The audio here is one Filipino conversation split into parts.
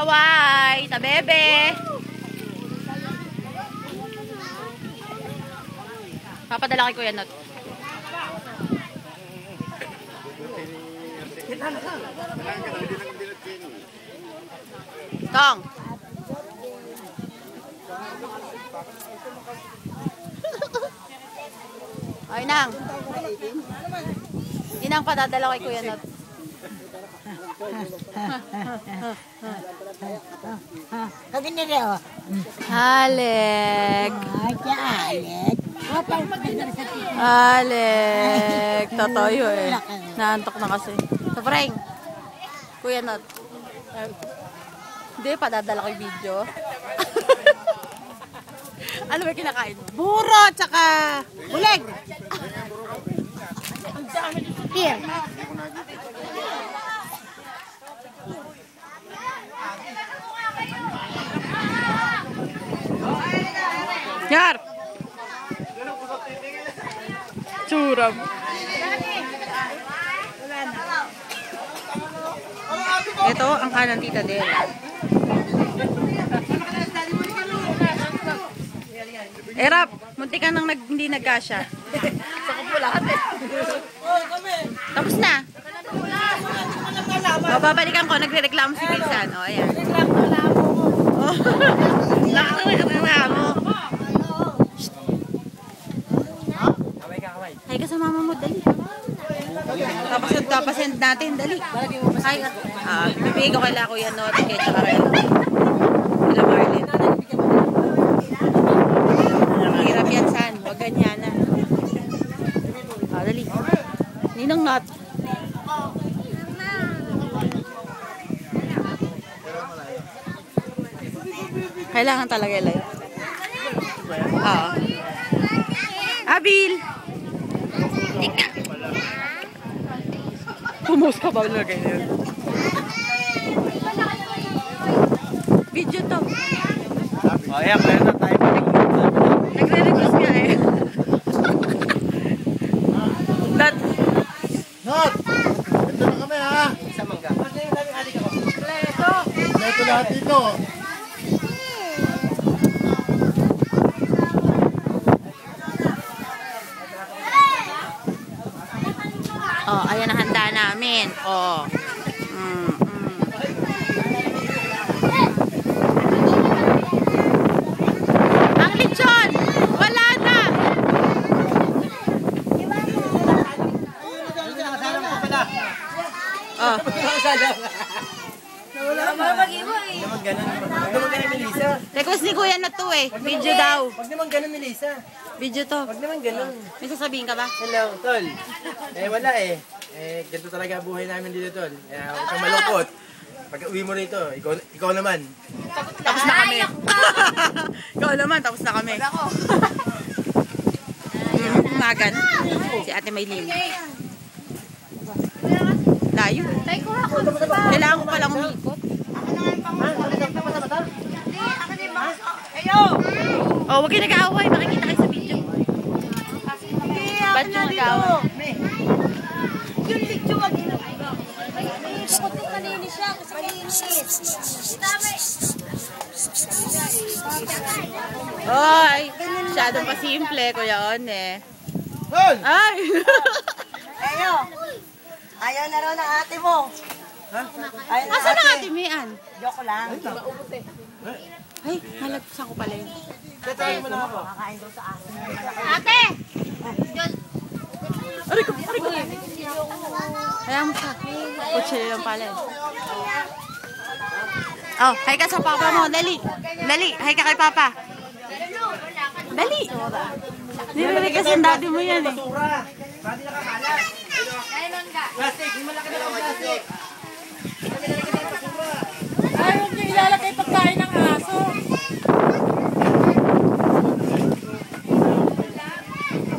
Kaway, sa bebe. Papadala kay Kuya Not. Tong. Ay nang. Inang padadala kay Kuya Not. Alek. Alek. Totoyo eh. Naantok na kasi. Sa Frank. Kuya Not. Hindi, padadala ko yung video. Ano ba kinakain? Buro, tsaka buleg. Here. Yar! Curab. Ito ang kanan Tita Del. Erap, munti ka nang hindi nagkasya. Sa ko po lahat eh. Tapos na. O, babalikan ko, nagre-reklamo si Pilsan. O, ayan. O, nakakreklamo. Hay ka sa mama mo, dali. Tapos natin, dali. Hay ka. Bibigay ko kay Kuya Not, kay Chakarel. Kila Marlene. Hirap yan, San. Huwag ganyan na. Dali. Ninong Not. Kailangan talaga ilayo. Oo. Abil! Ika! Pumus ka ba na ganyan? Video to. Oh, yeah, meron na tayo. Nagre-request nga eh. Not. Not! Ito na kami ha! Isa mangga. Ito lahat dito. Oh, ayan ang handa namin. Oh. Ang lechon! Wala na! Oh. Request ni Kuya na to eh. Video daw. Wag naman ganun ni Lisa. Video to. Wag naman ganun. May sasabihin ka ba? Hello, tol. Wala eh. Ganito talaga buhay namin dito, tol. Huwag kang malungkot. Pag uwi mo rito, ikaw naman. Tapos na kami. Ikaw naman, tapos na kami. Magan. Si Ate Maylin. Layo. Kailangan ko palang umikot. Oh, huwag kayo nag-aaway. Makikita kayo sa video. Ba't yung nag-aaway? Yung video wag yun. Bukod yung kanini siya kasi kainis. Oy! Masyadong pasimple, Kuya One. Tol! Ay! Ayaw na raw ng ate mo. Asa na Ate Mian? Joke lang. Ay, malagpasan ko pala yun. Tatayin mo na ako. Kakain daw sa asin. Ate! Aray ko! Aray ko! Kaya mo siya. Kutsi lang pala eh. Oh, hi ka sa papa mo. Dali. Dali. Hi ka kay papa. Dali. Nirinig kasi ang daddy mo yan eh. Basura. Pati nakakalat. Plastic. Yung malaki na lang plastic. Ay, huwag niyo ilalagay pagkain ng aso.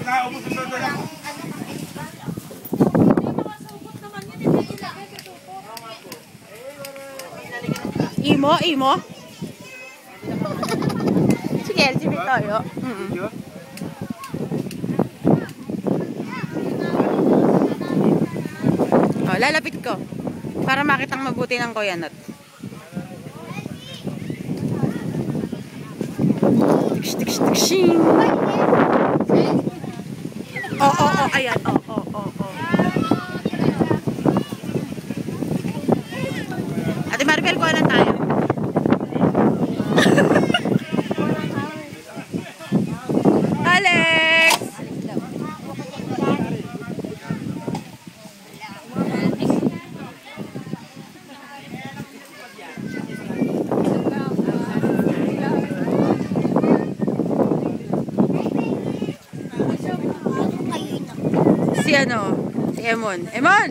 Nakaubos ito doon ako. Imo, imo. Sige, si Victorio. Oh, lalapit ko. Para makitang mabuti ng Kuya Not. Tiks, tiks, tiksing. Oo, ayan. Oo. Ate Maribel, kuha na tayo. Alex! Si ano? Si Emon. Emon!